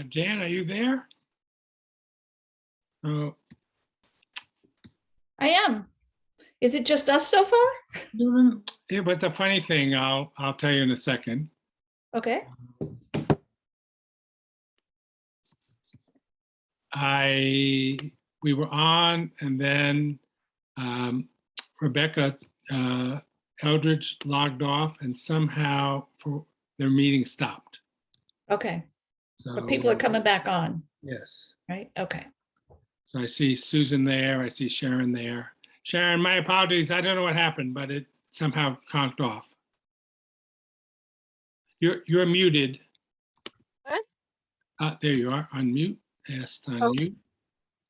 Jan, are you there? Oh, I am. Is it just us so far? it was a funny thing. I'll tell you in a second. Okay. We were on, and then Rebecca Eldridge logged off, and somehow their meeting stopped. Okay. So But people are coming back on, yes. right? Okay. So I see Susan there. I see Sharon there. Sharon, my apologies. I don't know what happened, but it somehow conked off. You're muted. What? There you are. Unmute. Yes, Oh. unmute.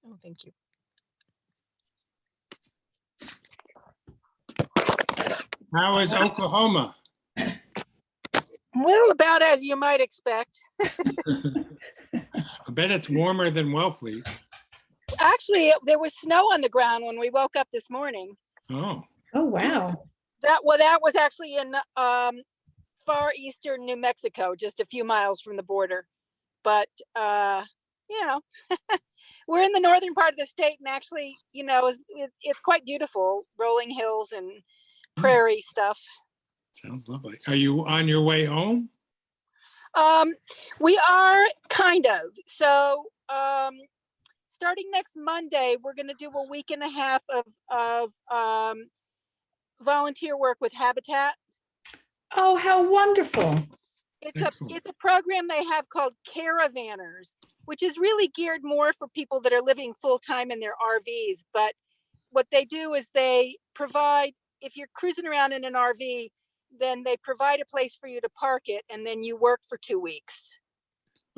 Oh, thank you. How is Oklahoma? Well, about as you might expect. I bet it's warmer than Wellfleet. Actually, there was snow on the ground when we woke up this morning. Oh, Oh, wow. That was actually in far eastern New Mexico, just a few miles from the border. But you know, we're in the northern part of the state, and actually, you know, it's quite beautiful, rolling hills and prairie stuff. sounds lovely. Are you on your way home? We are kind of. So starting next Monday, we're going to do a week and a half of volunteer work with Habitat. Oh, how wonderful. Excellent. It's a program they have called Caravanners, which is really geared more for people that are living full time in their RVs. But what they do is they provide, if you're cruising around in an RV, then they provide a place for you to park it, and then you work for 2 weeks.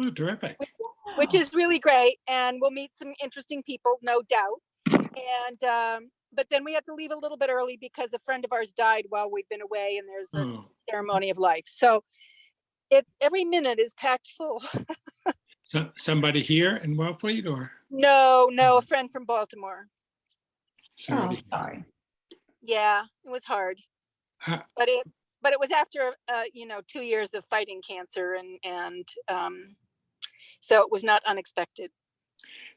Oh, terrific. Which is really great, and we'll meet some interesting people, no doubt. And but then we have to leave a little bit early because a friend of ours died while we've been away, and there's a ceremony of life. So it's every minute is packed full. So, somebody here in Wellfleet, or? No, a friend from Baltimore. Oh, sorry. Yeah, it was hard, Uh, but it was after 2 years of fighting cancer, and so it was not unexpected.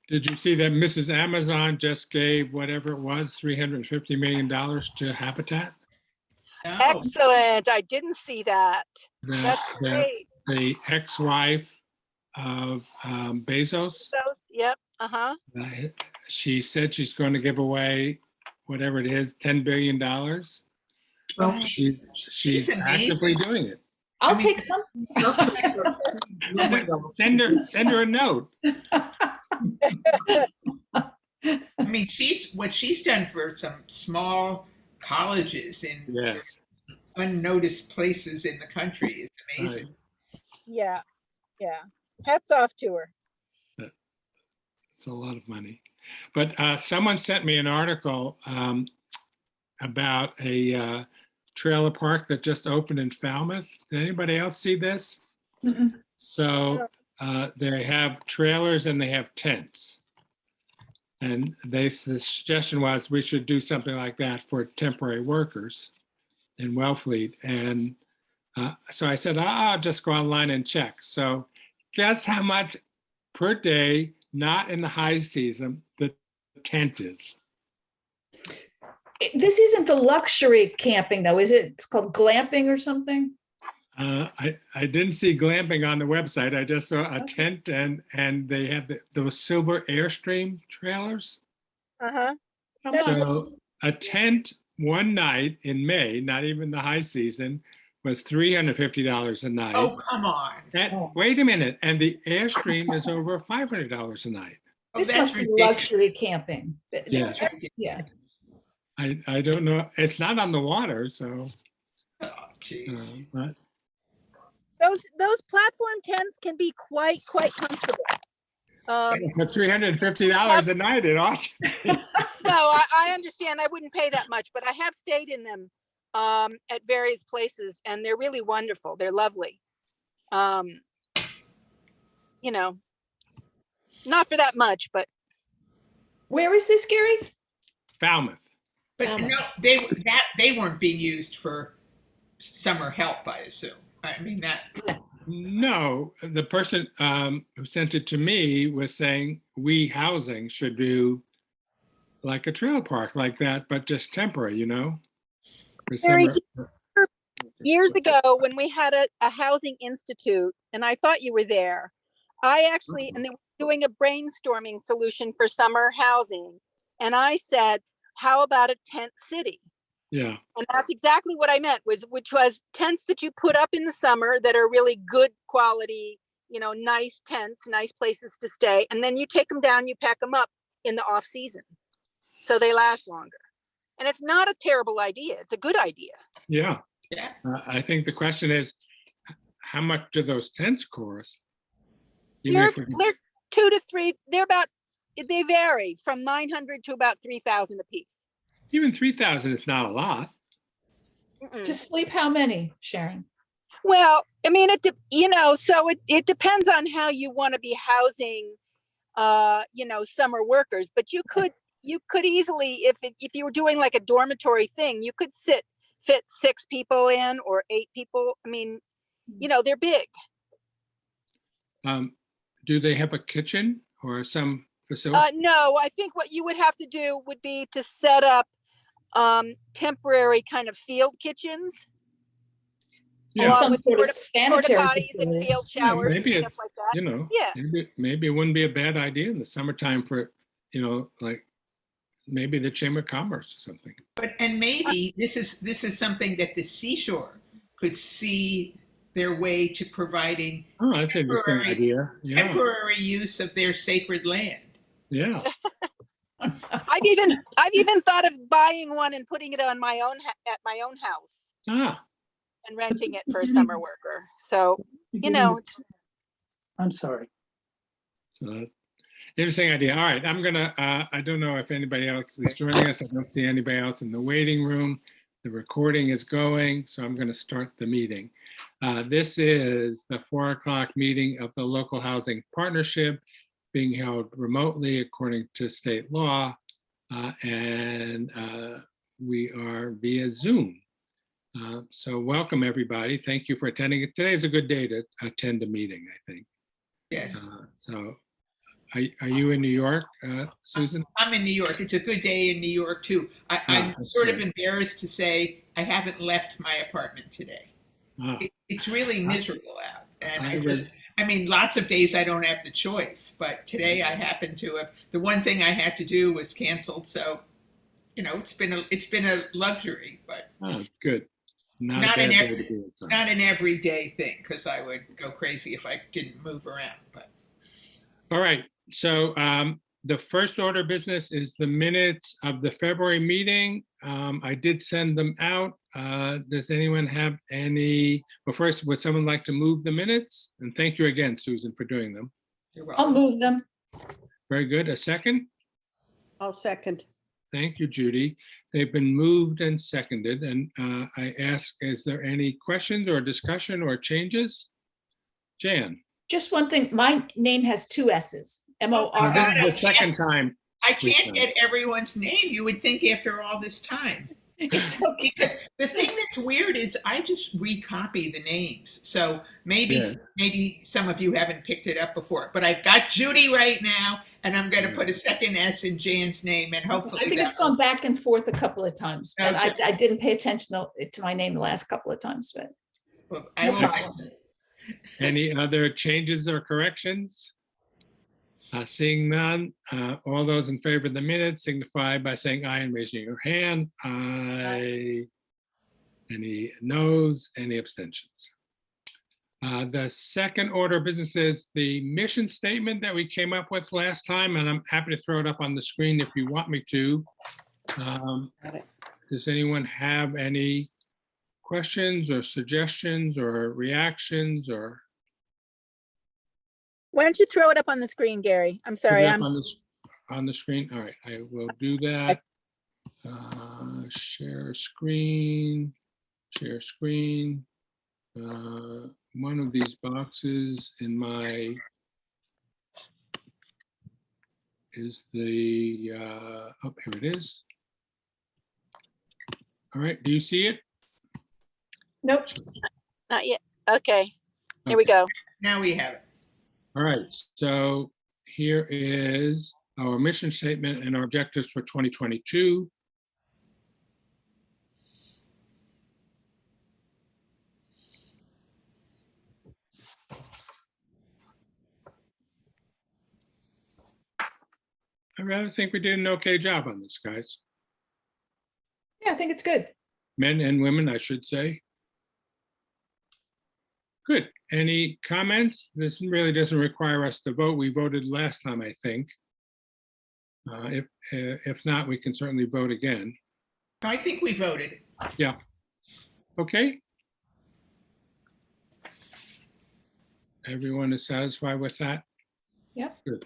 Did you see that Mrs. Amazon just gave whatever it was, $350 million to Habitat? No. Excellent. I didn't see that. That's The great. ex-wife of Bezos. Those, yep. She said she's going to give away whatever it is, $10 billion. Well, She's actively doing it. I'll take some. Send her a note. I mean, what she's done for some small colleges in Yes. unnoticed places in the country is amazing. Right. Yeah. Hats off to her. It's a lot of money. But someone sent me an article about a trailer park that just opened in Falmouth. Did anybody else see this? Mm-mm. So they have trailers and they have tents. And the suggestion was we should do something like that for temporary workers in Wellfleet. And so I said, I'll just go online and check. So guess how much per day, not in the high season, the tent is? This isn't the luxury camping, though, is it? It's called glamping or something? I didn't see glamping on the website. I just saw a tent, and they have those silver Airstream trailers. Uh-huh. How much? So a tent one night in May, not even the high season, was $350 a night. Oh, come on. Wait a minute, and the Airstream is over $500 a night. Oh, This that's must be ridiculous. luxury camping. Yes. That's ridiculous. Yeah. I don't know. It's not on the water, so. Oh, jeez. But Those platform tents can be quite comfortable. for $350 a night, it ought to be. No, I understand. I wouldn't pay that much, but I have stayed in them at various places, and they're really wonderful. They're lovely. Not for that much, but Where is this, Gary? Falmouth. But no, they weren't being used for summer help, I assume. I mean that. No, the person who sent it to me was saying we housing should do like a trail park like that, but just temporary, you know? For Very summer. Years ago, when we had a housing institute, and I thought you were there, I actually, and they were doing a brainstorming solution for summer housing. And I said, how about a tent city? Yeah, And that's exactly what I meant, which was tents that you put up in the summer that are really good quality, nice tents, nice places to stay. And then you take them down, you pack them up in the off season. So they last longer. And it's not a terrible idea. It's a good idea. yeah. Yeah. I think the question is, how much do those tents cost? Even They're if we- 2 to 3, they vary from 900 to about 3,000 a piece. Even 3,000 is not a lot. To sleep how many, Sharon? Well, I mean, so it depends on how you want to be housing, summer workers, but you could easily, if you were doing like a dormitory thing, you could fit 6 people in or 8 people. I mean, they're big. Do they have a kitchen or some facility? No, I think what you would have to do would be to set up temporary kind of field kitchens, Yeah, along Some with sort of porta sanitary potties and facility. field Yeah, showers maybe and stuff like that. you know, Yeah. maybe it wouldn't be a bad idea in the summertime for, like maybe the Chamber of Commerce or something. And maybe this is something that the seashore could see their way to providing Oh, that's an interesting Temporary- idea. Yeah, temporary use of their sacred land. yeah. I've even thought of buying one and putting it on my own at my own house Ah, and renting it for a summer worker. So, I'm sorry. so interesting idea. All right, I'm gonna, I don't know if anybody else is joining us. I don't see anybody else in the waiting room. The recording is going, so I'm gonna start the meeting. This is the 4 o'clock meeting of the Local Housing Partnership being held remotely according to state law. And we are via Zoom. So welcome, everybody. Thank you for attending. Today is a good day to attend a meeting, I think. Yes. So are you in New York, Susan? I'm in New York. It's a good day in New York too. I'm that's sort of right. embarrassed to say I haven't left my apartment today. Ah, It's really miserable out. And I I mean, lots of days I don't have the choice, but today I happen to have. The one thing I had to do was canceled. So, it's been a luxury, but oh, good. Not a Not bad in day every- to be inside. not an everyday thing because I would go crazy if I didn't move around. But All right, so the first order of business is the minutes of the February meeting. I did send them out. Does anyone have any, well, first, would someone like to move the minutes? And thank you again, Susan, for doing them. you're I'll welcome. move them. Very good. A second? I'll second. Thank you, Judy. They've been moved and seconded, and I ask, is there any questions or discussion or changes? Jan? Just one thing, my name has 2 S's, This M-O-R. is the second time. I Which can't one? get everyone's name. You would think after all this time. It's okay. Because the thing that's weird is I just recopy the names. So maybe Yeah. maybe some of you haven't picked it up before. But I've got Judy right now, and I'm going to put a second S in Jan's name, and hopefully I think it's that gone back and forth a couple of times, but Okay. I didn't pay attention to my name the last couple of times, but I no will fix problem. it. Any other changes or corrections? Seeing none, all those in favor of the minutes signify by saying aye and raising your hand. Aye. Any noes, any abstentions? The second order of business is the mission statement that we came up with last time, and I'm happy to throw it up on the screen if you want me to. Does anyone have any questions or suggestions or reactions or? Why don't you throw it up on the screen, Gary? I'm Put sorry. it up on the screen. All right, I will do that. Share screen, share screen. One of these boxes in my is the, oh, here it is. All right, do you see it? nope. Not yet. Okay. Here we go. Now we have it. All right, so here is our mission statement and our objectives for 2022. I rather think we did an okay job on this, guys. Yeah, I think it's good. Men and women, I should say. Good. Any comments? This really doesn't require us to vote. We voted last time, I think. If not, we can certainly vote again. I think we voted. Yeah. Okay. Everyone is satisfied with that? Yep. Good.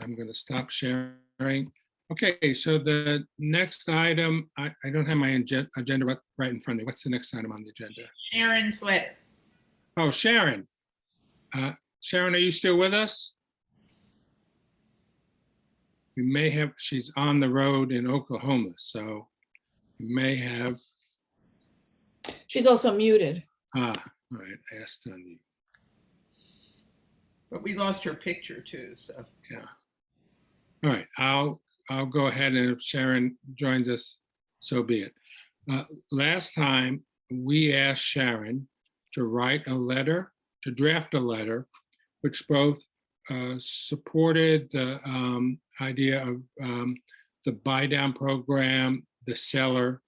I'm going to stop sharing. Okay, so the next item, I don't have my agenda right in front of me. What's the next item on the agenda? Sharon's letter. Oh, Sharon. Sharon, are you still with us? We may have, she's on the road in Oklahoma, so we may have, She's also muted. all right, asked on you. But we lost her picture too, so. Yeah. All right, I'll go ahead, and if Sharon joins us, so be it. Last time, we asked Sharon to write a letter, to draft a letter, which both supported the idea of the buy down program, the seller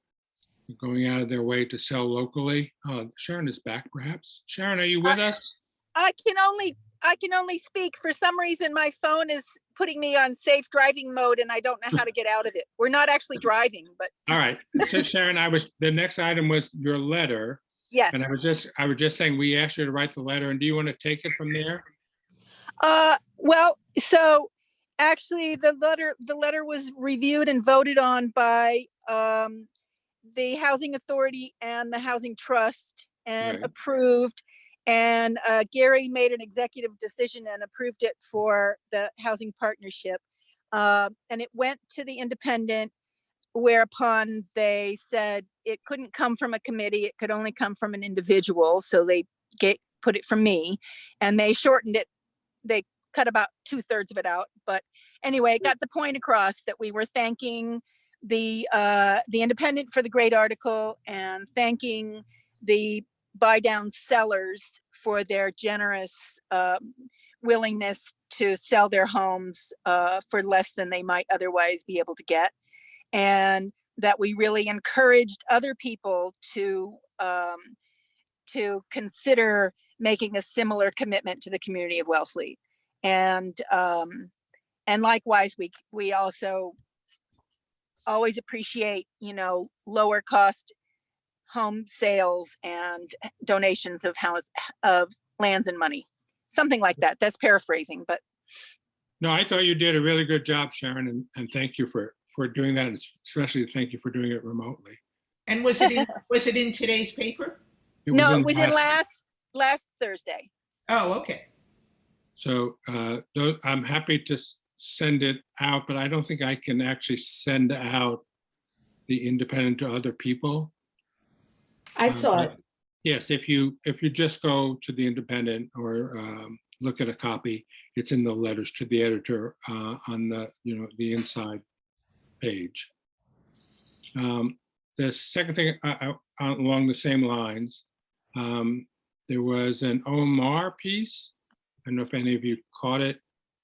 going out of their way to sell locally. Sharon is back, perhaps. Sharon, are you with us? I can only speak. For some reason, my phone is putting me on safe driving mode and I don't know how to get out of it. We're not actually driving, but All right. So Sharon, the next item was your letter. yes. And I was just saying, we asked you to write the letter, and do you want to take it from there? Well, so actually the letter was reviewed and voted on by the Housing Authority and the Housing Trust and Right. approved. And Gary made an executive decision and approved it for the Housing Partnership. And it went to the independent, whereupon they said it couldn't come from a committee, it could only come from an individual. So they put it from me, and they shortened it. They cut about 2/3 of it out. But anyway, got the point across that we were thanking the independent for the great article and thanking the buy down sellers for their generous willingness to sell their homes for less than they might otherwise be able to get. And that we really encouraged other people to consider making a similar commitment to the community of Wellfleet. And likewise, we also always appreciate, lower cost home sales and donations of lands and money, something like that. That's paraphrasing, but No, I thought you did a really good job, Sharon, and thank you for doing that, and especially thank you for doing it remotely. And was it in today's paper? It was in last- last Thursday. Oh, okay. So I'm happy to send it out, but I don't think I can actually send out the independent to other people. I saw it. Yes, if you just go to the independent or look at a copy, it's in the letters to the editor on the inside page. The second thing along the same lines, there was an OMR piece. I don't know if any of you caught it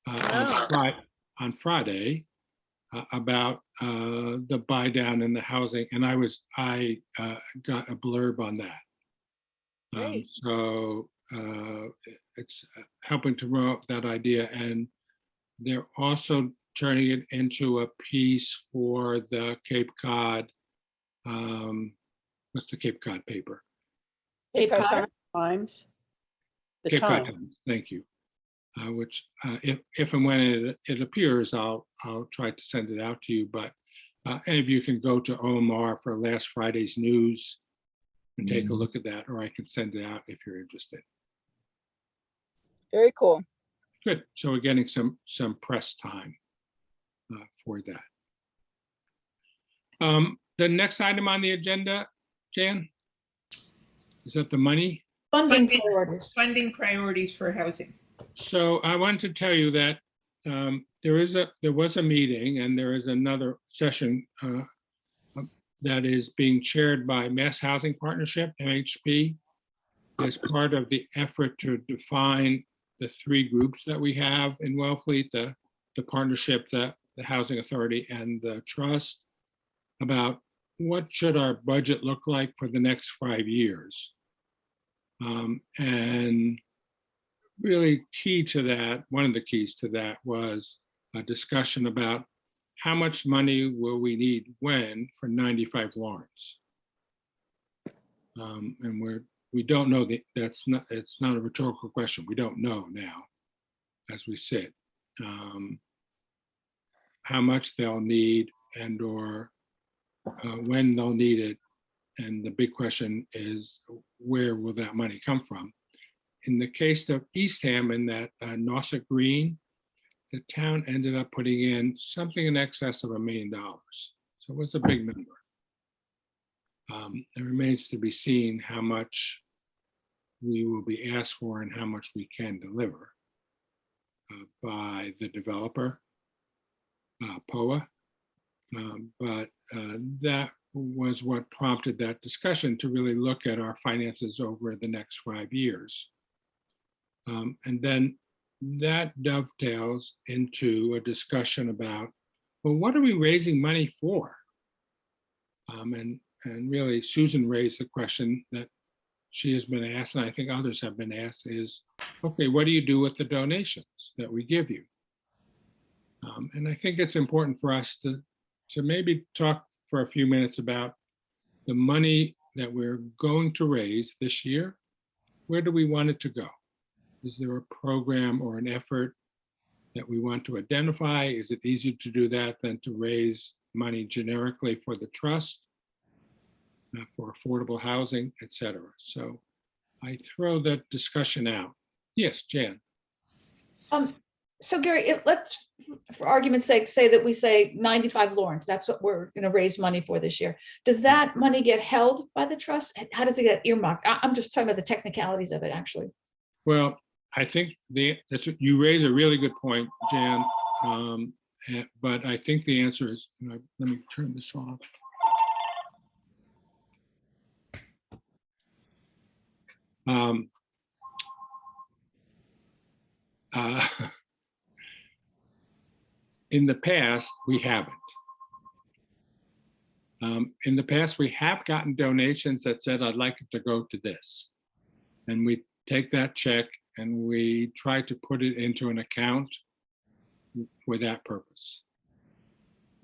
on Friday about the buy down in the housing, and I got a blurb on that. Great. So it's helping to promote that idea, and they're also turning it into a piece for the Cape Cod. What's the Cape Cod paper? Cape Cod. Times. The Cape Cod time. Times. Thank you. Which if and when it appears, I'll try to send it out to you. But any of you can go to OMR for last Friday's news and take a look at that, or I can send it out if you're interested. Very cool. Good. So we're getting some press time for that. The next item on the agenda, Jan, is that the money? Funding priorities. Funding priorities for housing. So I want to tell you that there was a meeting and there is another session that is being chaired by Mass Housing Partnership, MHP, as part of the effort to define the three groups that we have in Wellfleet, the partnership, the Housing Authority, and the trust, about what should our budget look like for the next 5 years. And really key to that, one of the keys to that was a discussion about how much money will we need when for 95 Lawrence. And we don't know it's not a rhetorical question. We don't know now as we sit how much they'll need and or when they'll need it. And the big question is, where will that money come from? In the case of Eastham and that Nauset Green, the town ended up putting in something in excess of $1 million. So it was a big number. It remains to be seen how much we will be asked for and how much we can deliver by the developer, POA. But that was what prompted that discussion to really look at our finances over the next 5 years. And then that dovetails into a discussion about, well, what are we raising money for? And really Susan raised the question that she has been asked, and I think others have been asked, is, okay, what do you do with the donations that we give you? And I think it's important for us to maybe talk for a few minutes about the money that we're going to raise this year. Where do we want it to go? Is there a program or an effort that we want to identify? Is it easier to do that than to raise money generically for the trust, for affordable housing, et cetera? So I throw that discussion out. Yes, Jan. So Gary, let's, for argument's sake, say that we say 95 Lawrence, that's what we're going to raise money for this year. Does that money get held by the trust? How does it get earmarked? I'm just talking about the technicalities of it, actually. Well, I think you raise a really good point, Jan. But I think the answer is, let me turn this off. In the past, we haven't. In the past, we have gotten donations that said, I'd like it to go to this. And we take that check and we try to put it into an account for that purpose.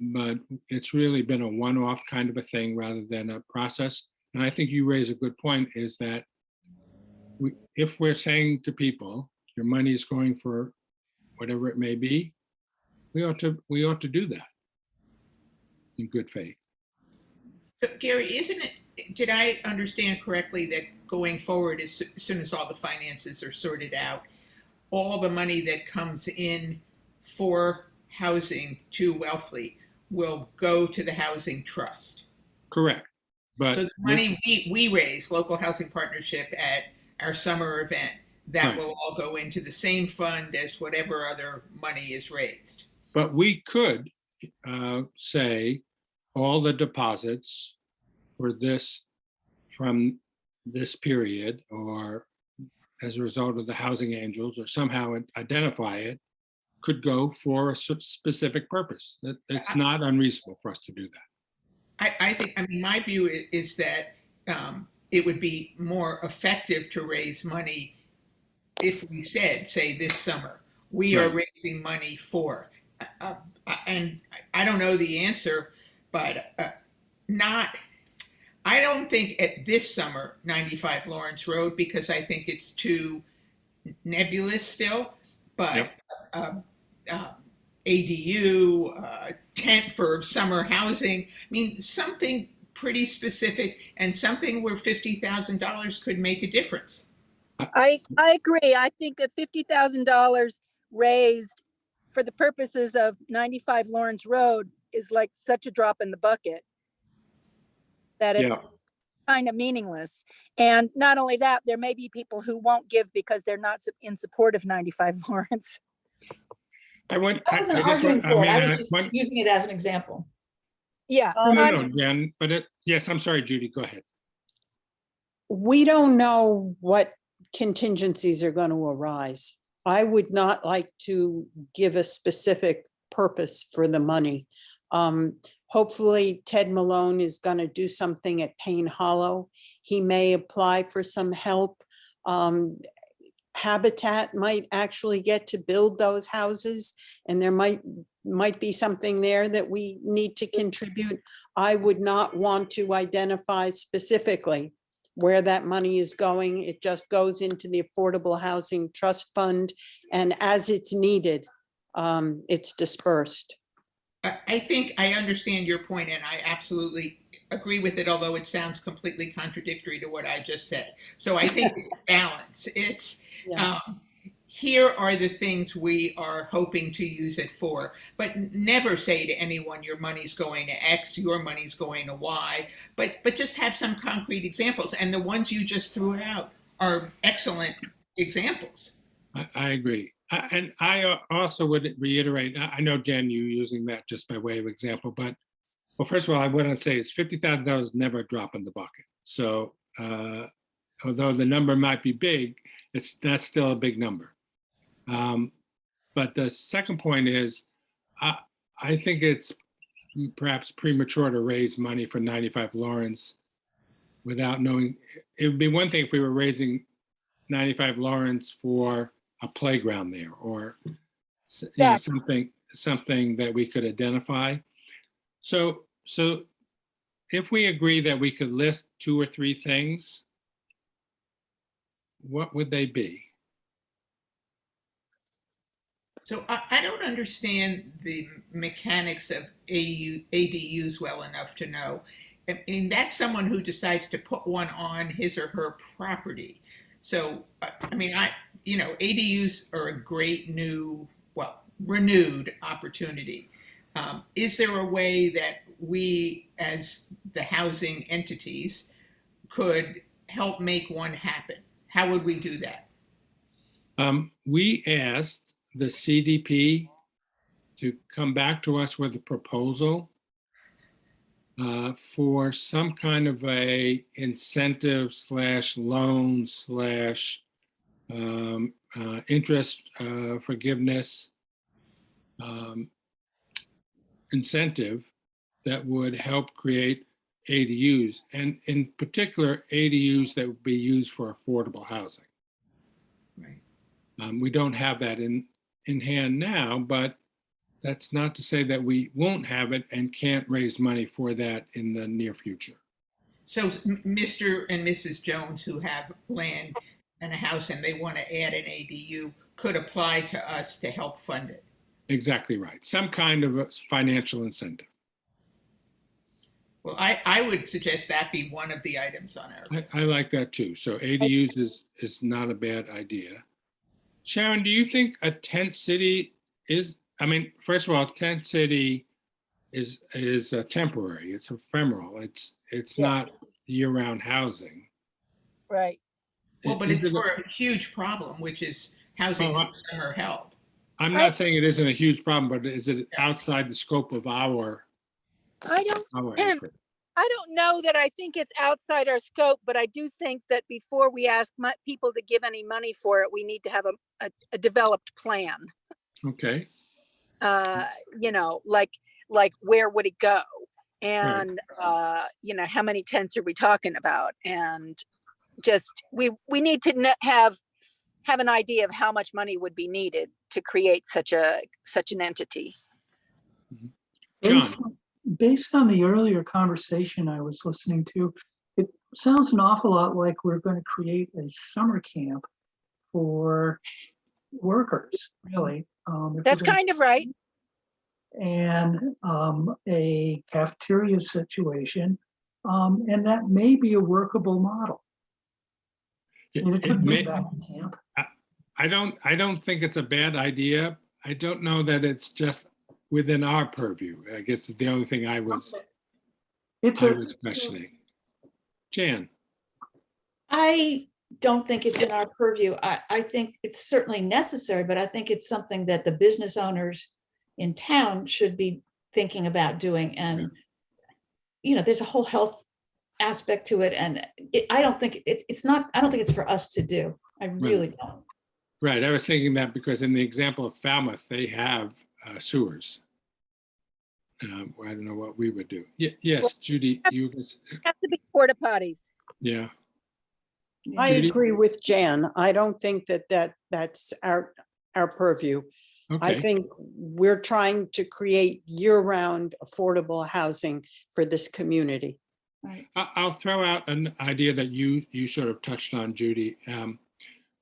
But it's really been a one-off kind of a thing rather than a process. And I think you raise a good point, is that if we're saying to people, your money is going for whatever it may be, we ought to do that in good faith. So Gary, did I understand correctly that going forward, as soon as all the finances are sorted out, all the money that comes in for housing to Wellfleet will go to the housing trust? Correct. But so the money we raise, local housing partnership, at our summer event, that right, will all go into the same fund as whatever other money is raised. But we could say all the deposits for this from this period, or as a result of the Housing Angels, or somehow identify it, could go for a specific purpose. It's not unreasonable for us to do that. I mean, my view is that it would be more effective to raise money if we said, say, this summer, we are raising money for, and I don't know the answer, but I don't think at this summer, 95 Lawrence Road, because I think it's too nebulous still, but ADU, tent for summer housing, I mean, something pretty specific and something where $50,000 could make a difference. I agree. I think that $50,000 raised for the purposes of 95 Lawrence Road is like such a drop in the bucket that kind of meaningless. And not only that, there may be people who won't give because they're not in support of 95 Lawrence. I wasn't I just arguing want, I for it. mean, I was I, just one, using it as an example. Yeah. no, I'm- Jen, but yes, I'm sorry, Judy, go ahead. We don't know what contingencies are going to arise. I would not like to give a specific purpose for the money. Hopefully Ted Malone is going to do something at Payne Hollow. He may apply for some help. Habitat might actually get to build those houses, and there might be something there that we need to contribute. I would not want to identify specifically where that money is going. It just goes into the Affordable Housing Trust Fund, and as it's needed, it's dispersed. I think I understand your point, and I absolutely agree with it, although it sounds completely contradictory to what I just said. So I think it's a balance. It's Yeah. here are the things we are hoping to use it for, but never say to anyone your money's going to X, your money's going to Y, but just have some concrete examples. And the ones you just threw out are excellent examples. I agree. And I also would reiterate, I know, Jen, you using that just by way of example, but, well, first of all, I want to say is $50,000 never a drop in the bucket. So although the number might be big, that's still a big number. But the second point is, I think it's perhaps premature to raise money for 95 Lawrence without knowing. It would be one thing if we were raising 95 Lawrence for a playground there, or something that we could identify. So if we agree that we could list 2 or 3 things, what would they be? So I don't understand the mechanics of ADUs well enough to know. I mean, that's someone who decides to put one on his or her property. So, I mean, ADUs are a great new, well, renewed opportunity. Is there a way that we, as the housing entities, could help make one happen? How would we do that? We asked the CDP to come back to us with a proposal for some kind of a incentive / loan / interest forgiveness incentive that would help create ADUs, and in particular ADUs that would be used for affordable housing. Right. We don't have that in hand now, but that's not to say that we won't have it and can't raise money for that in the near future. So Mr. and Mrs. Jones who have land and a house and they want to add an ADU could apply to us to help fund it. Exactly right. Some kind of a financial incentive. Well, I would suggest that be one of the items on our list. I like that too. So ADUs is not a bad idea. Sharon, do you think a tent city is, I mean, first of all, tent city is temporary, it's ephemeral, it's not year-round housing. Right. Well, but Is it's it a- for a huge problem, which is housing for summer help. I'm not saying it isn't a huge problem, but is it outside the scope of our I don't effort? I don't know that I think it's outside our scope, but I do think that before we ask people to give any money for it, we need to have a developed plan. Okay, Like where would it go? And, how many tents are we talking about? And just, we need to have an idea of how much money would be needed to create such an entity. John. Based on the earlier conversation I was listening to, it sounds an awful lot like we're going to create a summer camp for workers, really. That's kind of right. And a cafeteria situation, and that may be a workable model. And it could be back in camp. I don't think it's a bad idea. I don't know that it's just within our purview. I guess the only thing I was questioning. Jan? I don't think it's in our purview. I think it's certainly necessary, but I think it's something that the business owners in town should be thinking about doing. And, there's a whole health aspect to it. And I don't think it's not, I don't think it's for us to do. I really don't. Right, I was thinking that because in the example of Falmouth, they have sewers. I don't know what we would do. Yes, Judy, you, Have to be porta potties. yeah, I Judy? agree with Jan. I don't think that's our purview. I okay. think we're trying to create year-round affordable housing for this community. Right. I'll throw out an idea that you sort of touched on, Judy.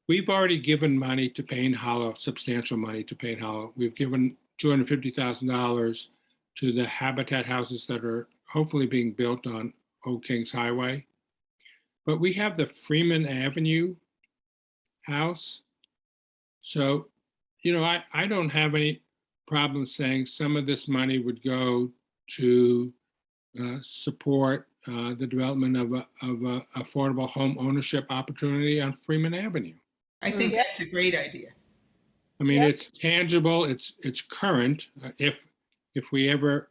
We've already given money to Payne Hollow, substantial money to Payne Hollow. We've given $250,000 to the Habitat houses that are hopefully being built on Old Kings Highway. But we have the Freeman Avenue house. So, I don't have any problem saying some of this money would go to support the development of a affordable home ownership opportunity on Freeman Avenue. I think Yep. that's a great idea. I mean, Yep. it's tangible, it's current. If we ever,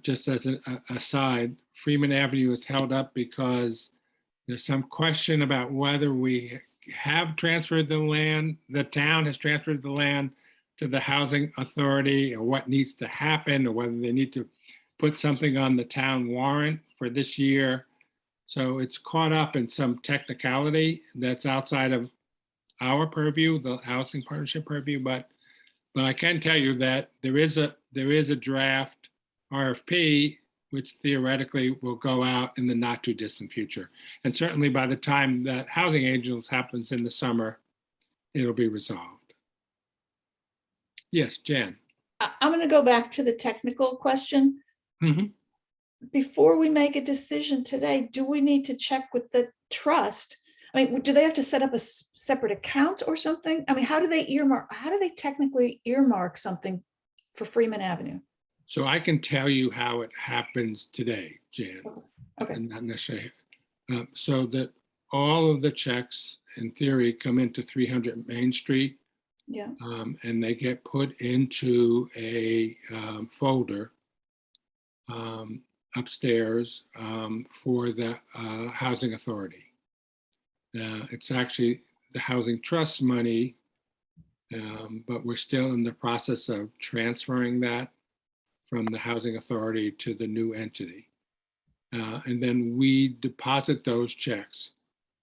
just as an aside, Freeman Avenue is held up because there's some question about whether we have transferred the land, the town has transferred the land to the housing authority, or what needs to happen, or whether they need to put something on the town warrant for this year. So it's caught up in some technicality that's outside of our purview, the housing partnership purview, but I can tell you that there is a draft RFP, which theoretically will go out in the not too distant future. And certainly by the time that Housing Angels happens in the summer, it'll be resolved. Yes, Jan. I'm going to go back to the technical question. Mhm. Before we make a decision today, do we need to check with the trust? I mean, do they have to set up a separate account or something? I mean, how do they technically earmark something for Freeman Avenue? So I can tell you how it happens today, Jan. Okay. And not necessarily, so that all of the checks in theory come into 300 Main Street, Yeah. and they get put into a folder upstairs for the housing authority. It's actually the housing trust money, but we're still in the process of transferring that from the housing authority to the new entity. And then we deposit those checks.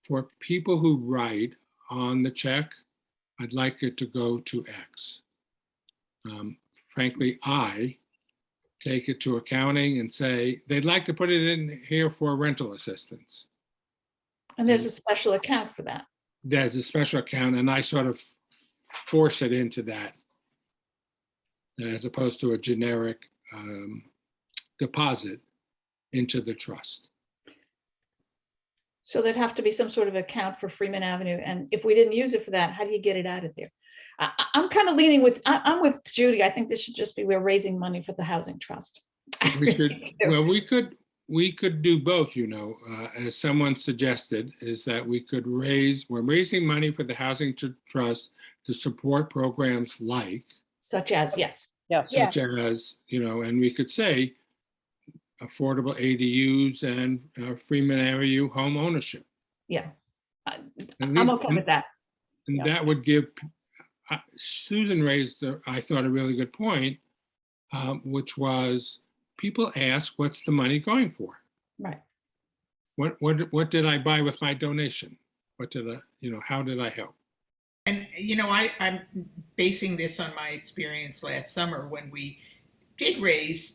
For people who write on the check, I'd like it to go to X. Frankly, I take it to accounting and say, they'd like to put it in here for rental assistance. And there's a special account for that. There's a special account, and I sort of force it into that as opposed to a generic deposit into the trust. So there'd have to be some sort of account for Freeman Avenue. And if we didn't use it for that, how do you get it out of there? I'm kind of leaning with, I'm with Judy. I think this should just be, we're raising money for the housing trust. We should, well, we could do both, as someone suggested, is that we're raising money for the housing trust to support programs like, Such as, yes. such as, and we could say affordable ADUs and Freeman Avenue home ownership. Yeah. At I'm least- okay with that. And that would give, Susan raised, I thought, a really good point, which was people ask, what's the money going for? Right. What did I buy with my donation? What did I, how did I help? And, I'm basing this on my experience last summer when we did raise,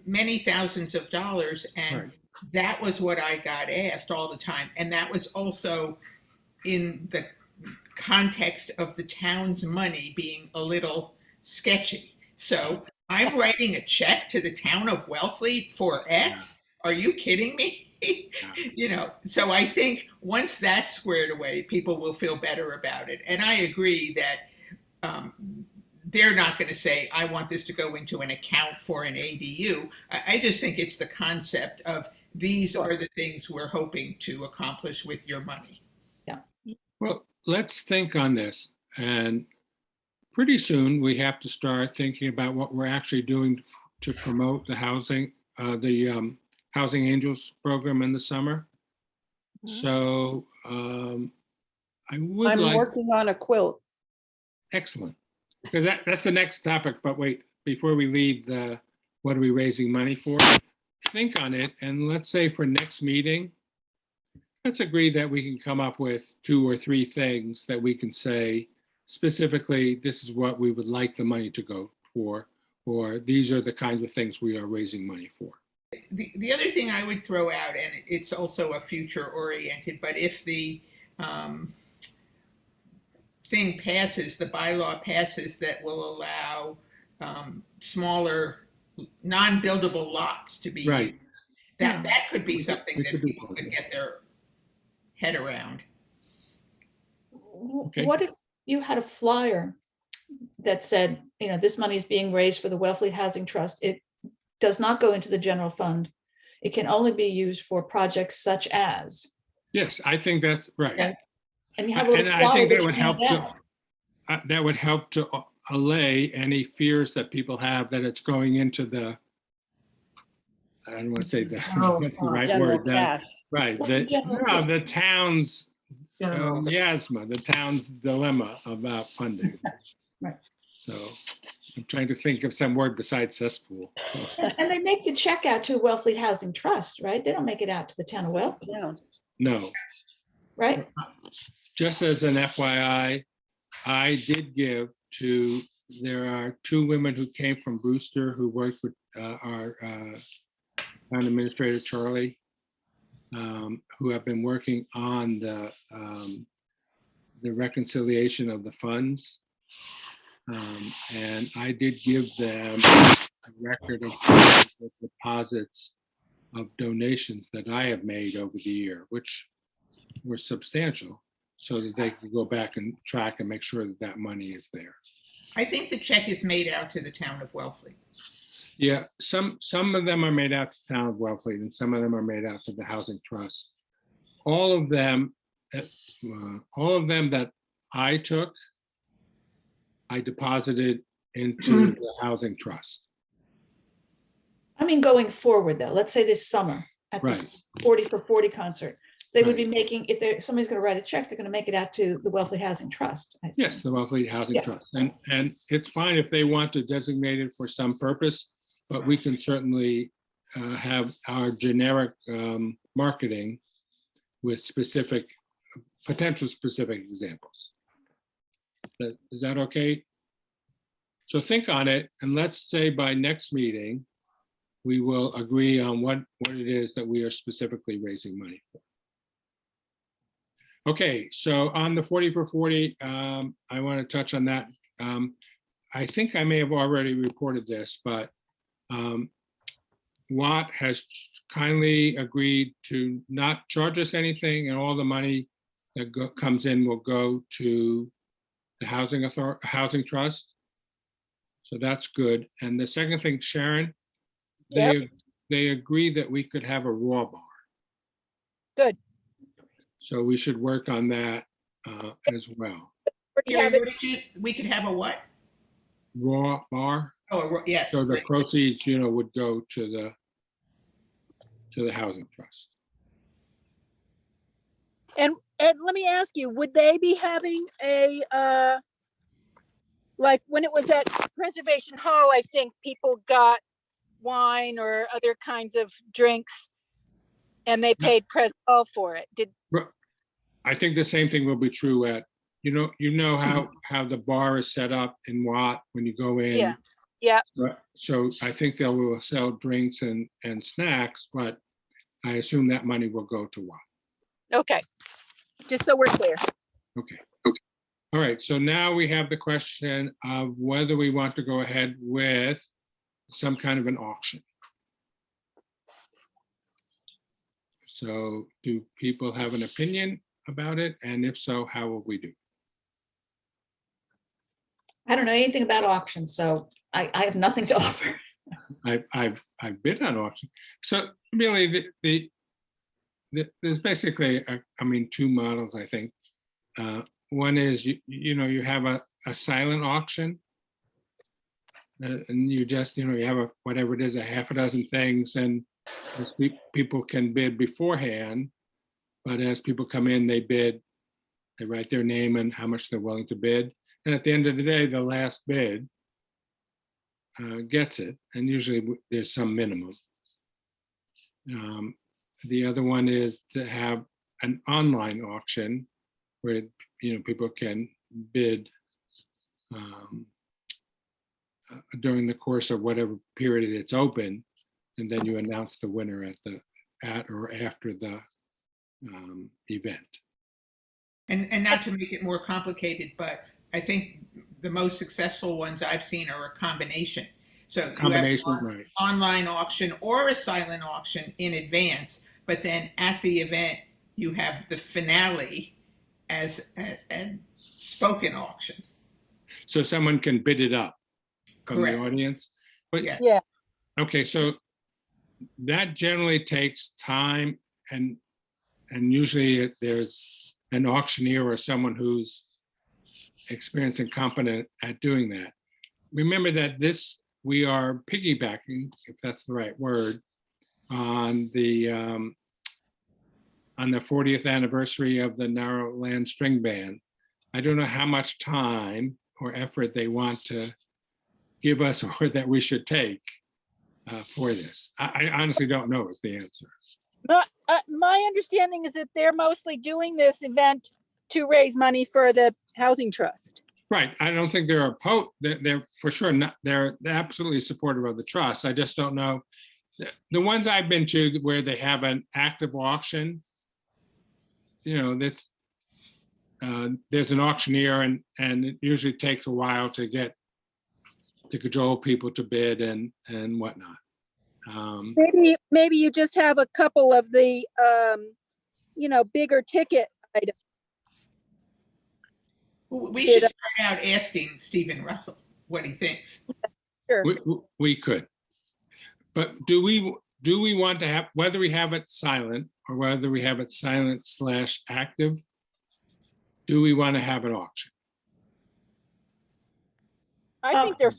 many thousands of dollars. And Right. that was what I got asked all the time. And that was also in the context of the town's money being a little sketchy. So I'm writing a check to the town of Wellfleet for X. Are you kidding me? So I think once that's squared away, people will feel better about it. And I agree that they're not going to say, I want this to go into an account for an ADU. I just think it's the concept of these Sure. are the things we're hoping to accomplish with your money. Well, let's think on this. And pretty soon we have to start thinking about what we're actually doing to promote the Housing Angels program in the summer. Mhm. So I would I'm like, working on a quilt. excellent, because that's the next topic. But wait, before we leave the, what are we raising money for? Think on it, and let's say for next meeting, let's agree that we can come up with 2 or 3 things that we can say specifically, this is what we would like the money to go for, or these are the kinds of things we are raising money for. The other thing I would throw out, and it's also a future oriented, but if the thing passes, the bylaw passes that will allow smaller non-buildable lots to be Right. used, that could be We could- something we that could do people both, could yeah. get their head around. Okay. What if you had a flyer that said, this money is being raised for the Wellfleet Housing Trust. It does not go into the general fund. It can only be used for projects such as, Yes, I think that's right. Okay. and you have a little And I flyer think that that you would help hand to, out. that would help to allay any fears that people have that it's going into the, I don't want to say the, General what's the fund. right General word? cash. Right, What's the general no, fund? the town's General. miasma, the town's dilemma about funding. Right. So I'm trying to think of some word besides cesspool. So, And they make the check out to Wellfleet Housing Trust, right? They don't make it out to the town of Wellfleet, Yeah. no, right? just as an FYI, I did give to, there are 2 women who came from Brewster who worked with our town administrator, Charlie, who have been working on the reconciliation of the funds. And I did give them a record of the deposits of donations that I have made over the year, which were substantial, so that they could go back and track and make sure that that money is there. I think the check is made out to the town of Wellfleet. Yeah, some of them are made out to the town of Wellfleet, and some of them are made out to the Housing Trust. All of them that I took, I deposited into the Housing Trust. I mean, going forward though, let's say this summer at this 40 for 40 concert, they would be making, if somebody's going to write a check, they're going to make it out to the Wellfleet Housing Trust. I assume. Yes, the Wellfleet Housing Yeah. Trust. And it's fine if they want to designate it for some purpose, but we can certainly have our generic marketing with specific, potential specific examples. Is that okay? So think on it, and let's say by next meeting, we will agree on what it is that we are specifically raising money for. Okay, so on the 40 for 40, I want to touch on that. I think I may have already reported this, but Watt has kindly agreed to not charge us anything, and all the money that comes in will go to the Housing Trust. So that's good. And the second thing, Sharon, they agree that we could have a raw bar. Good. So we should work on that as well. Already have Gary, it. what did you, we could have a what? Raw bar. Oh, yes. So the right. proceeds, would go to the Housing Trust. And let me ask you, would they be having a like when it was at Preservation Hall, I think people got wine or other kinds of drinks and they paid Pres Hall for it. I think the same thing will be true at, how the bar is set up in Watt when you go in. Yeah. Yeah. So I think they will sell drinks and snacks, but I assume that money will go to Watt. Okay. Just so we're clear. Okay. All right, so now we have the question of whether we want to go ahead with some kind of an auction. So do people have an opinion about it? And if so, how will we do? I don't know anything about auctions, so I have nothing to offer. I've I've bid on auction. So really, there's basically, two models, I think. One is, you have a silent auction. And you just, you have whatever it is, a half a dozen things, and people can bid beforehand. But as people come in, they bid, they write their name and how much they're willing to bid. And at the end of the day, the last bid gets it. And usually there's some minimum. The other one is to have an online auction where, people can bid during the course of whatever period it's open. And then you announce the winner at or after the event. And not to make it more complicated, but I think the most successful ones I've seen are a combination. So you Combination, have right. online auction or a silent auction in advance, but then at the event you have the finale as a spoken auction. So someone can bid it up from Correct. the audience. But Yeah. Yeah. okay, so that generally takes time, and usually there's an auctioneer or someone who's experienced and competent at doing that. Remember that we are piggybacking, if that's the right word, on the 40th anniversary of the narrow land string ban. I don't know how much time or effort they want to give us or that we should take for this. I honestly don't know is the answer. My understanding is that they're mostly doing this event to raise money for the housing trust. Right. I don't think they're opposed. They're for sure not. They're absolutely supportive of the trust. I just don't know. The ones I've been to where they have an active auction, that's there's an auctioneer, and it usually takes a while to cajole people to bid and whatnot. Maybe you just have a couple of the bigger ticket items. We should start out asking Stephen Russell what he thinks. Sure. We could, but do we want to have, whether we have it silent or whether we have it silent / active, do we want to have an auction? I think they're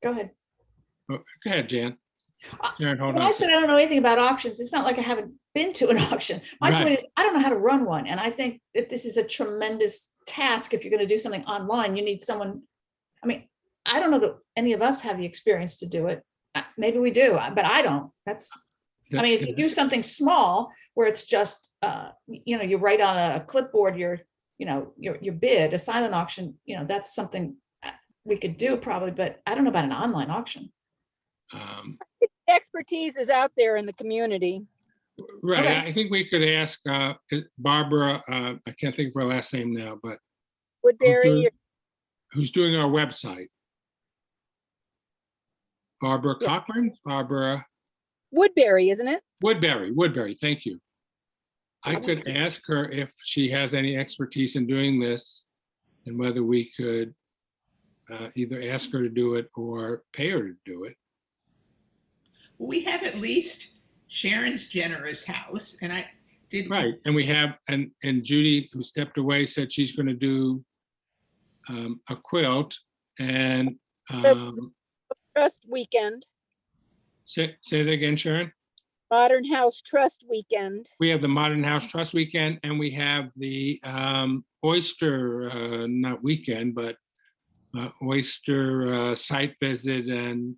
Go ahead. Go ahead, Jan. Sharon, hold When on. I said I don't know anything about auctions, it's not like I haven't been to an auction. My Right. point is, I don't know how to run one. And I think that this is a tremendous task. If you're going to do something online, you need someone. I don't know that any of us have the experience to do it. Maybe we do, but I don't. If you do something small where it's just, you write on a clipboard your bid, a silent auction, that's something we could do probably, but I don't know about an online auction. expertise is out there in the community. Right, Okay. I think we could ask Barbara, I can't think of her last name now, but Woodbury, who's doing our website? Barbara Yeah. Cochran? Barbara Woodbury, isn't it? Woodbury, thank you. I could ask her if she has any expertise in doing this and whether we could either ask her to do it or pay her to do it. We have at least Sharon's generous house, and I did. Right, and we have, and Judy, who stepped away, said she's going to do a quilt and Trust weekend, say that again, Sharon. Modern House Trust weekend. We have the Modern House Trust weekend, and we have the oyster, not weekend, but oyster site visit and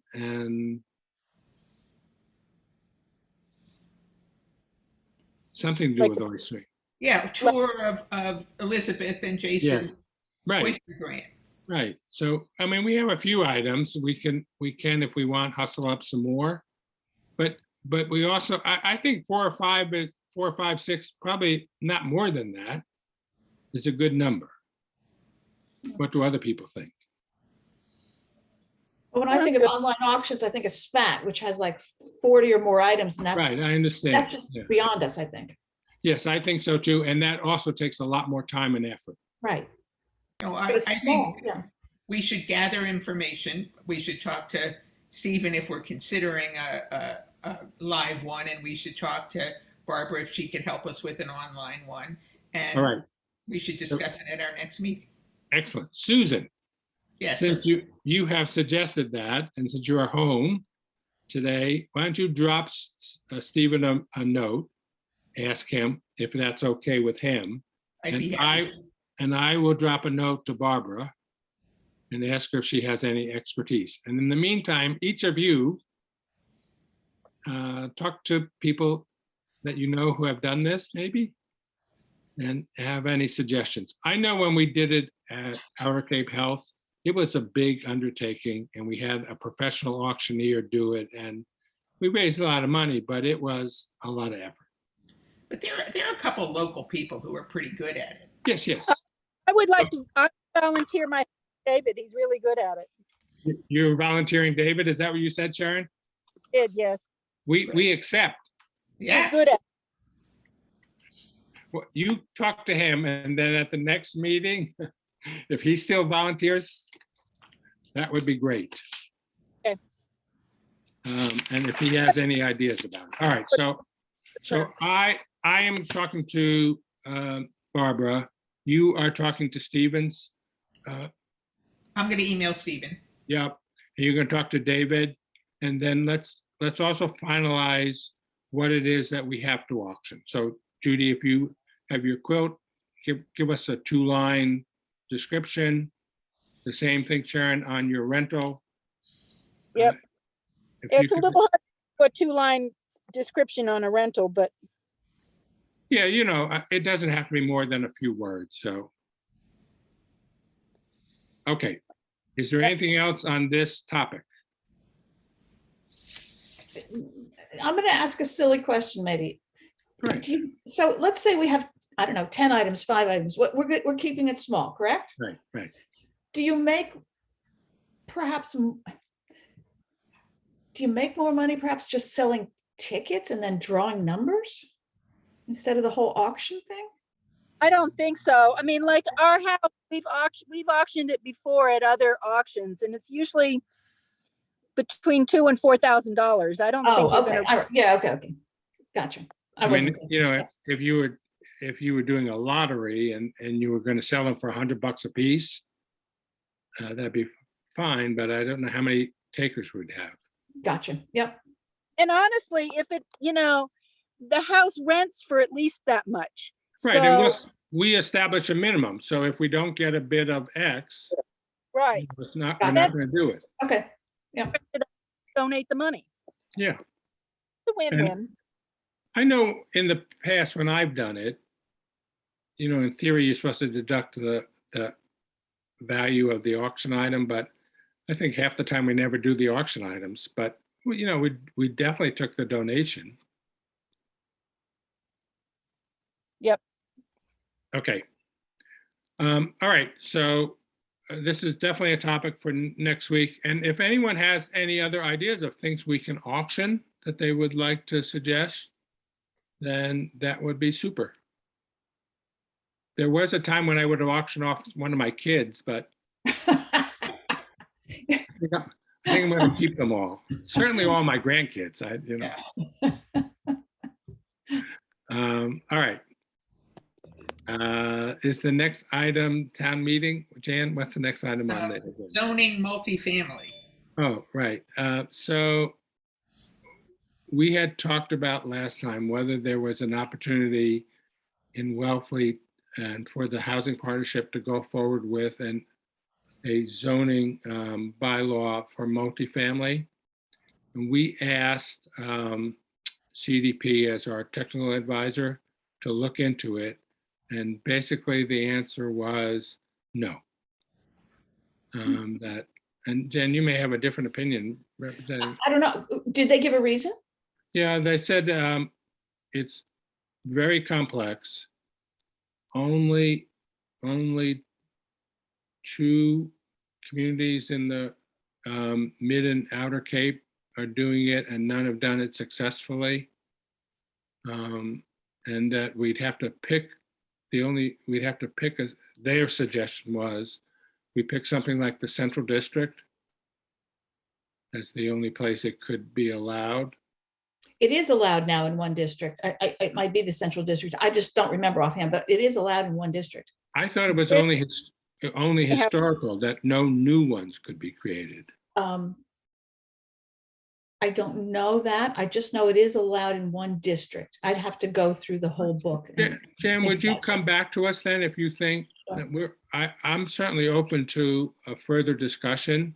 something to do Like- with oyster. Yeah, tour of Elizabeth and Jason's Right, oyster grant. right. So, we have a few items. We can, if we want, hustle up some more. But we also, I think 4 or 5, 6, probably not more than that, is a good number. What do other people think? But when I think of online auctions, I think of SPAT, which has like 40 or more items, and Right, that's I understand. just Yeah. beyond us, I think. Yes, I think so too. And that also takes a lot more time and effort. Right. No, But it's I small, think yeah. we should gather information. We should talk to Stephen if we're considering a live one, and we should talk to Barbara if she could help us with an online one. And All right, we should discuss it at our next meeting. excellent. Susan, Yes, sir. since you have suggested that, and since you are home today, why don't you drop Stephen a note, ask him if that's okay with him, I'd be and happy. I will drop a note to Barbara and ask her if she has any expertise. And in the meantime, each of you talk to people that you know who have done this, maybe, and have any suggestions. I know when we did it at Outer Cape Health, it was a big undertaking, and we had a professional auctioneer do it, and we raised a lot of money, but it was a lot of effort. But there are a couple of local people who are pretty good at it. Yes, yes. I would like to volunteer my David. He's really good at it. You're volunteering David, is that what you said, Sharon? Did, yes. We accept. He's Yeah, good at it. Well, you talk to him, and then at the next meeting, if he still volunteers, that would be great. Okay. And if he has any ideas about it. All right, so I am talking to Barbara. You are talking to Stevens. I'm going to email Stephen. Yep. And you're going to talk to David, and then let's also finalize what it is that we have to auction. So Judy, if you have your quilt, give us a 2-line description. The same thing, Sharon, on your rental. Yep. If you It's a could- little hard to put 2-line description on a rental, but Yeah, it doesn't have to be more than a few words, so. Okay, is there anything else on this topic? I'm going to ask a silly question, maybe. Right, So let's say we have, I don't know, 10 items, 5 items. We're keeping it small, correct? right. Do you make more money perhaps just selling tickets and then drawing numbers instead of the whole auction thing? I don't think so. I mean, like our house, we've auctioned it before at other auctions, and it's usually between $2,000 and $4,000. I don't think Oh, you're okay. gonna. All right. Yeah, okay. Gotcha. I I mean, wasn't. if you were doing a lottery and you were going to sell them for $100 a piece, that'd be fine, but I don't know how many takers we'd have. Gotcha. Yep. And honestly, if it, the house rents for at least that much. Right, and So, we establish a minimum, so if we don't get a bid of X, right, we're not going to do it. Okay. donate the money. Yeah. It's a win-win. I know in the past when I've done it, in theory, you're supposed to deduct the value of the auction item, but I think half the time we never do the auction items, but we definitely took the donation. Yep. Okay. All right, so this is definitely a topic for next week. And if anyone has any other ideas of things we can auction that they would like to suggest, then that would be super. There was a time when I would have auctioned off one of my kids, but I think I'm going to keep them all. Certainly all my grandkids. All right. Is the next item town meeting? Jan, what's the next item on there? Zoning multifamily. Oh, right. So we had talked about last time whether there was an opportunity in Wellfleet and for the housing partnership to go forward with a zoning bylaw for multifamily. And we asked CDP as our technical advisor to look into it. And basically the answer was no. And Jen, you may have a different opinion representing. I don't know. Did they give a reason? Yeah, they said it's very complex. Only 2 communities in the Mid and Outer Cape are doing it, and none have done it successfully. And that we'd have to pick their suggestion was we pick something like the Central District. as the only place it could be allowed. It is allowed now in one district. It might be the central district. I just don't remember offhand, but it is allowed in one district. I thought it was It- only have- historical, that no new ones could be created. I don't know that. I just know it is allowed in one district. I'd have to go through the whole book. and Jan, think would you about it. come back to us then if you think that I'm certainly open to a further discussion.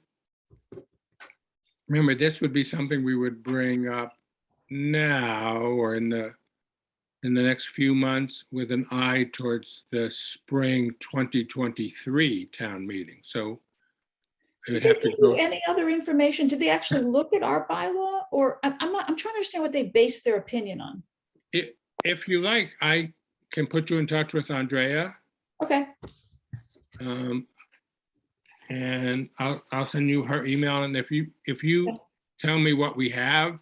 Remember, this would be something we would bring up now or in the next few months with an eye towards the spring 2023 town meeting. So it Did would they have to give you go. any other information? Did they actually look at our bylaw? Or I'm trying to understand what they base their opinion on. If you like, I can put you in touch with Andrea. Okay, And I'll send you her email. And if you tell me what we have,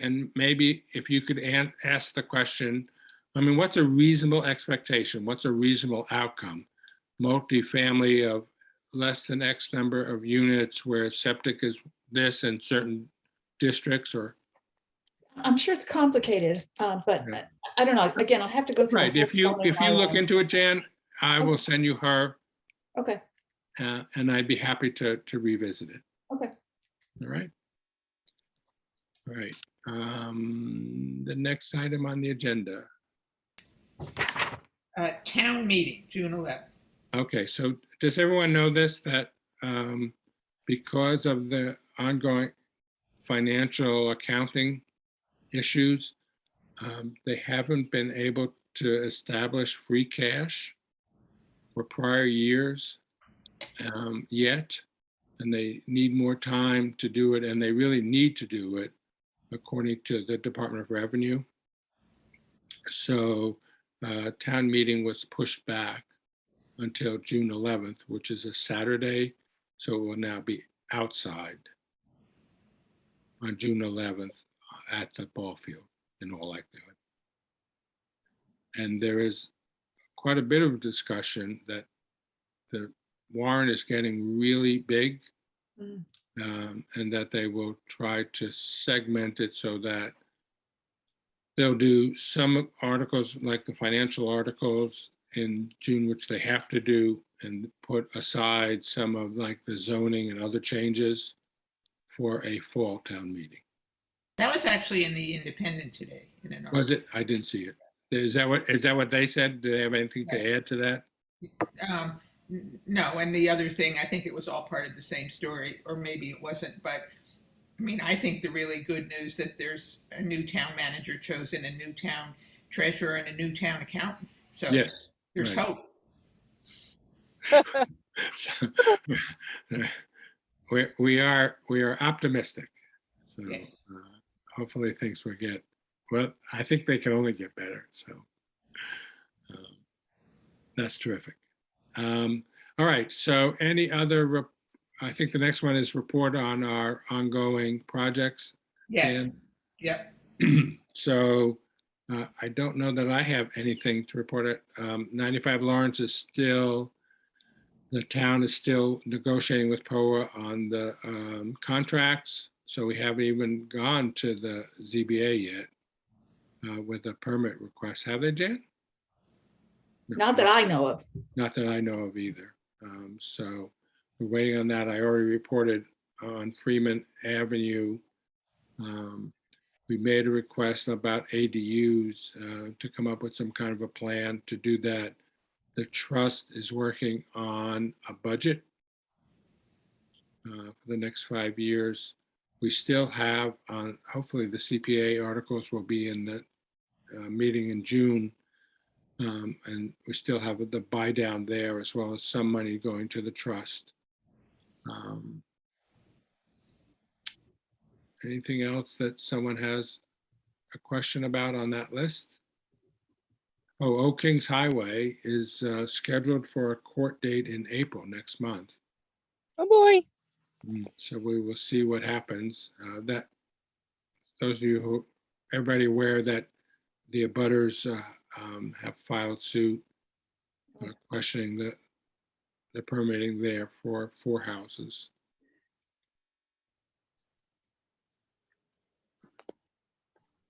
and maybe if you could ask the question, I mean, what's a reasonable expectation? What's a reasonable outcome? Multifamily of less than X number of units where septic is this in certain districts, or I'm sure it's complicated, but Yeah. I don't know. Again, I'll have to go through. the right. whole If you zoning look bylaw. into it, Jan, I will send you her, Okay, and I'd be happy to revisit it. okay. All right. All right. The next item on the agenda. Town meeting, June 11th. Okay, so does everyone know this, that because of the ongoing financial accounting issues, they haven't been able to establish free cash for prior years yet, and they need more time to do it, and they really need to do it according to the Department of Revenue. So town meeting was pushed back until June 11th, which is a Saturday. So it will now be outside on June 11th at the ball field in all likelihood. And there is quite a bit of discussion that the warrant is getting really big, Mm. and that they will try to segment it so that they'll do some articles like the financial articles in June, which they have to do, and put aside some of like the zoning and other changes for a fall town meeting. That was actually in the Independent today. In an Was it? I didn't see it. Is that what they said? Do they have anything Yes. to add to that? No, and the other thing, I think it was all part of the same story, or maybe it wasn't, but I mean, I think the really good news that there's a new town manager chosen, a new town treasurer, and a new town accountant. So Yes. there's right. hope. We are optimistic. So Yes. hopefully things will get, well, I think they can only get better. So that's terrific. All right. So any other, I think the next one is report on our ongoing projects. Yes. And Yep. so I don't know that I have anything to report it. 95 Lawrence is still, the town is still negotiating with POA on the contracts. So we haven't even gone to the ZBA yet with a permit request. Have they, Jan? No, Not that I know of. Not that I know of either. So we're waiting on that. I already reported on Freeman Avenue. We made a request about ADUs to come up with some kind of a plan to do that. The trust is working on a budget for the next 5 years. We still have, hopefully the CPA articles will be in the meeting in June. And we still have the buy down there, as well as some money going to the trust. Anything else that someone has a question about on that list? Oh, Oak Kings Highway is scheduled for a court date in April next month. Oh, boy. So we will see what happens. That those of you who, everybody aware that the abutters have filed suit questioning the permitting there for 4 houses.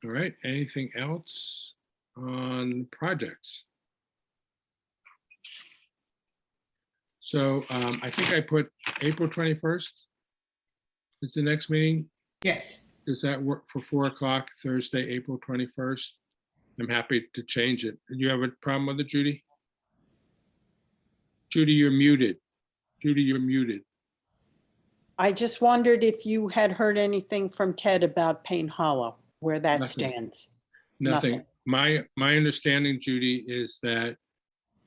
All right, anything else on projects? So I think I put April 21st is the next meeting. Yes. Does that work for 4 o'clock, Thursday, April 21st? I'm happy to change it. Do you have a problem with it, Judy? Judy, you're muted. Judy, you're muted. I just wondered if you had heard anything from Ted about Payne Hollow, where that Nothing. stands. Nothing. Nothing. My understanding, Judy, is that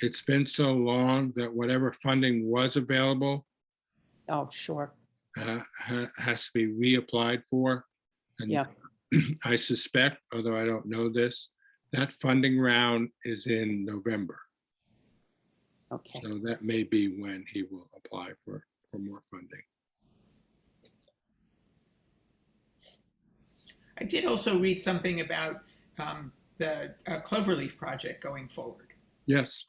it's been so long that whatever funding was available Oh, sure. has to be reapplied for. And Yeah. I suspect, although I don't know this, that funding round is in November. Okay. So that may be when he will apply for more funding. I did also read something about the Cloverleaf Project going forward. Yes.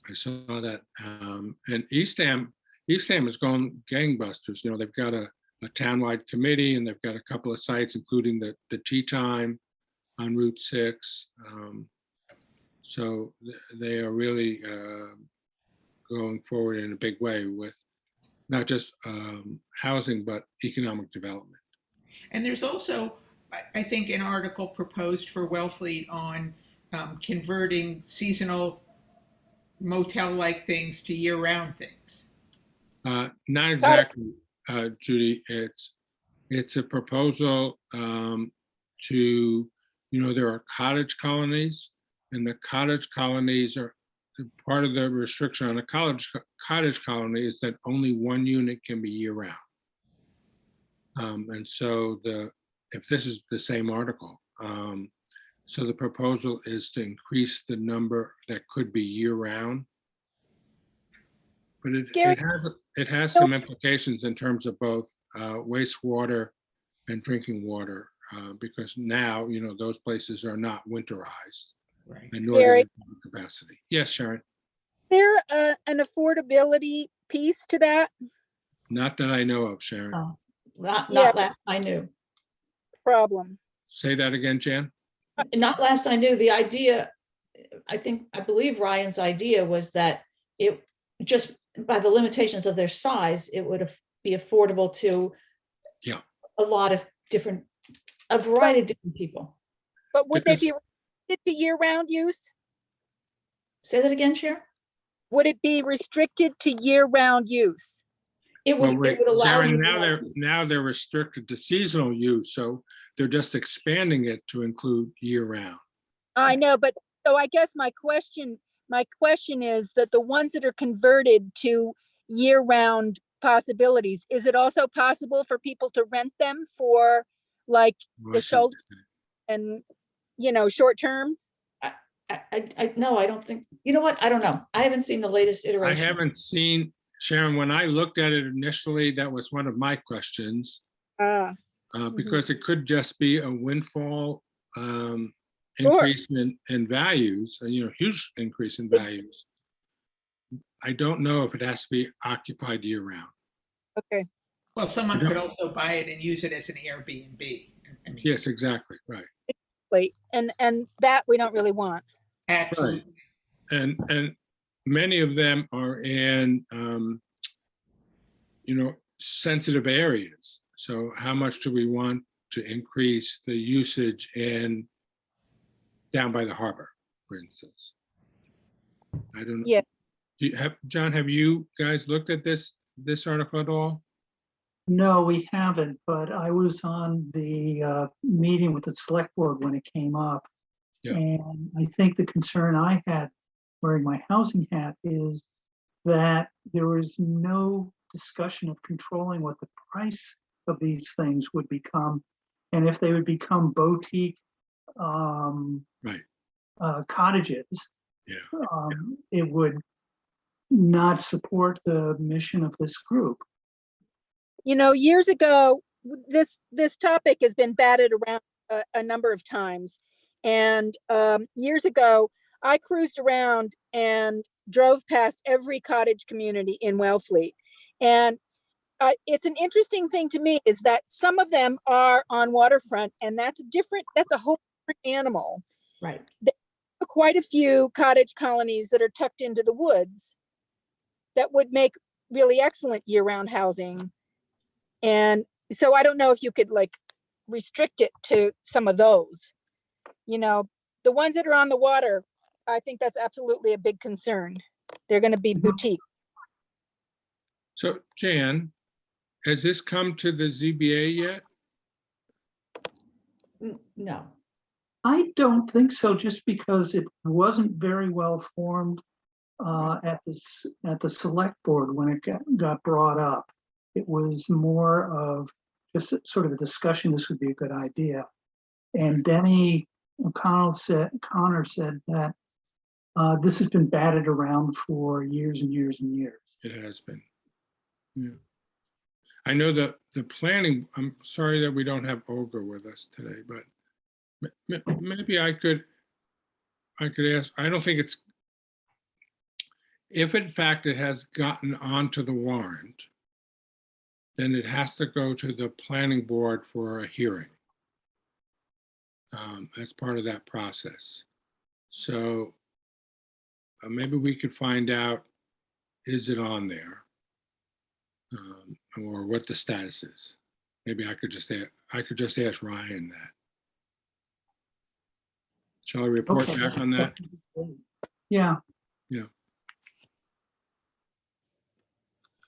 I saw that. And Eastham is going gangbusters. You know, they've got a townwide committee, and they've got a couple of sites, including the Tea Time on Route 6. So they are really going forward in a big way with not just housing, but economic development. And there's also, I think, an article proposed for Wellfleet on converting seasonal motel-like things to year-round things. Not exactly, Judy. It's a proposal to, there are cottage colonies, and the cottage colonies are part of the restriction on a cottage colony is that only one unit can be year-round. And so if this is the same article, so the proposal is to increase the number that could be year-round. But Gary- it has some implications in terms of both wastewater and drinking water, because now, those places are not winterized, Right. and nor do Gary- they have capacity. Yes, Sharon. There an affordability piece to that Not that I know of, Sharon. Oh, Not Yeah. last I knew. problem? Say that again, Jan. Not last I knew. The idea, I believe Ryan's idea was that it just by the limitations of their size, it would be affordable to Yeah. a variety of different people. But would they Because- be restricted to year-round use? Say that again, Sharon? Would it be restricted to year-round use? It Well, would, wait, it would allow. Sharon, you now they're restricted to seasonal use, so they're just expanding it to include year-round. I know, but so I guess my question is that the ones that are converted to year-round possibilities, is it also possible for people to rent them for like Well, the I see what shoulder you're saying. and, short term? No, I don't think, you know what? I don't know. I haven't seen the latest I iteration. haven't seen, Sharon, when I looked at it initially, that was one of my questions, because it could just be a windfall increase in values, huge increase in values. I don't know if it has to be occupied year-round. Okay, Well, someone Yeah. could also buy it and use it as an Airbnb. I mean, Yes, exactly, right. and that we don't really want. absolutely. And many of them are in, sensitive areas. So how much do we want to increase the usage down by the harbor, for instance? I don't know. Yeah. John, have you guys looked at this article at all? No, we haven't, but I was on the meeting with the select board when it came up. Yeah. And I think the concern I had wearing my housing hat is that there was no discussion of controlling what the price of these things would become, and if they would become boutique Right. cottages. Yeah. It would not support the mission of this group. Years ago, this topic has been batted around a number of times. And years ago, I cruised around and drove past every cottage community in Wellfleet. And it's an interesting thing to me is that some of them are on waterfront, and that's a whole different animal. Right. Quite a few cottage colonies that are tucked into the woods that would make really excellent year-round housing. And so I don't know if you could like restrict it to some of those. You know, the ones that are on the water, I think that's absolutely a big concern. They're going to be boutique. So Jan, has this come to the ZBA yet? No. I don't think so, just because it wasn't very well formed at the select board when it got brought up. It was more of just sort of a discussion, this would be a good idea. And Denny Connor said that this has been batted around for years and years and years. It has been. Yeah. I know that the planning, I'm sorry that we don't have Olga with us today, but maybe I could ask, I don't think it's, if in fact it has gotten onto the warrant, then it has to go to the planning board for a hearing as part of that process. So maybe we could find out, is it on there? Or what the status is. Maybe I could just ask Ryan that. Shall I report Okay. back on that? Yeah. Yeah.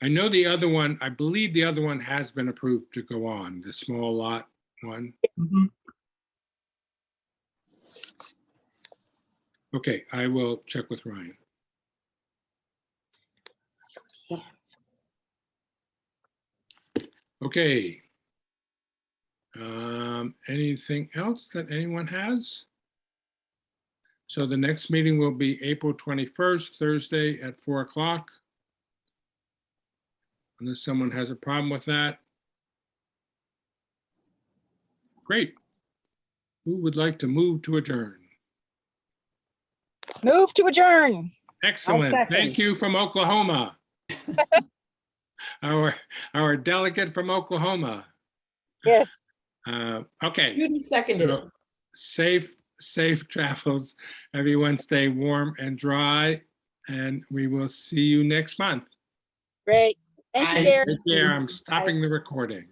I know the other one, I believe the other one has been approved to go on, the small lot one. Mhm. Okay, I will check with Ryan. Okay. Anything else that anyone has? So the next meeting will be April 21st, Thursday at 4 o'clock. Unless someone has a problem with that. Great. Who would like to move to adjourn? Move to adjourn. Excellent. second. Thank you from Oklahoma. Our delegate from Oklahoma. Yes. Okay. Judy seconded it. So safe travels. Everyone stay warm and dry, and we will see you next month. Great. Thank you, Bye. Gary. Take care. I'm stopping the recording.